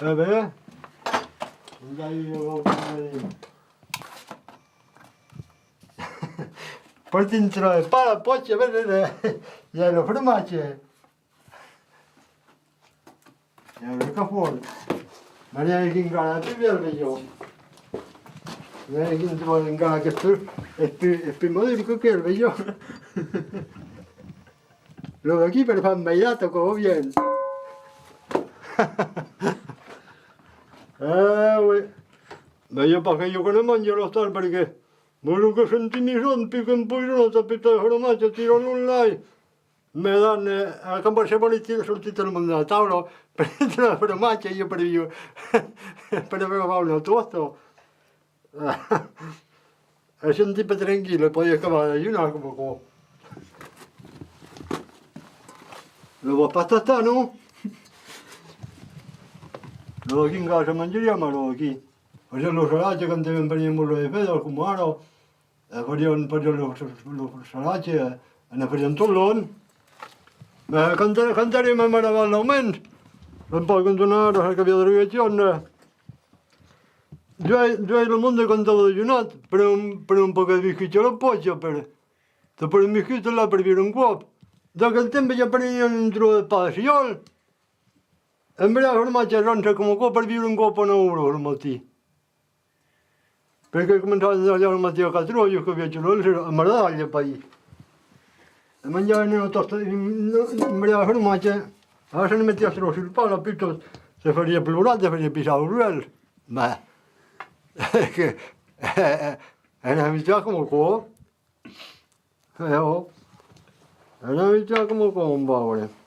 Beh, dai, poi ti introduci, poi ci vedete, gli hai lo formaggio. E allora fuori. Ma neanche in gara più vedo. Neanche in gara che più modo che vedo. Lo qui per fare un bailato come viene. Ma io perché io che ne mangio lo sto perché voglio che sentimi son più che un po' non sapete formaggio tiro nulla. Mi danno a campo se volete sul titolo della tavola prendere la formaggio io per io per avere una torta. E senti per tranquillo poi acabare io non come qua. Lo vuoi patata no? Lo chi in casa mangiamo lo chi. Oggi lo salate quando veniamo lo vedo come ero. E poi lo salate e ne facciamo tollon. Ma cantare mi mandava l'aumento. E poi continuare a capire la reazione. Già il mondo cantava giornata per un po' che difficile appoggio per il mischito là per vivere un po'. Da quel tempo già prendevano un tro di passione. E mi dava ormai c'è rancio come qua per vivere un po' per euro al mattino. Perché cominciavo a dare al mattino a 4 io che viaggio a medaglia poi. E mangiavano tosto, mi dava ormai c'è. Allora se ne mettessero sul palo piuttosto se faceva plurale, se faceva pisare un ruello. Ma che è una vita come qua. È una vita come qua un po'.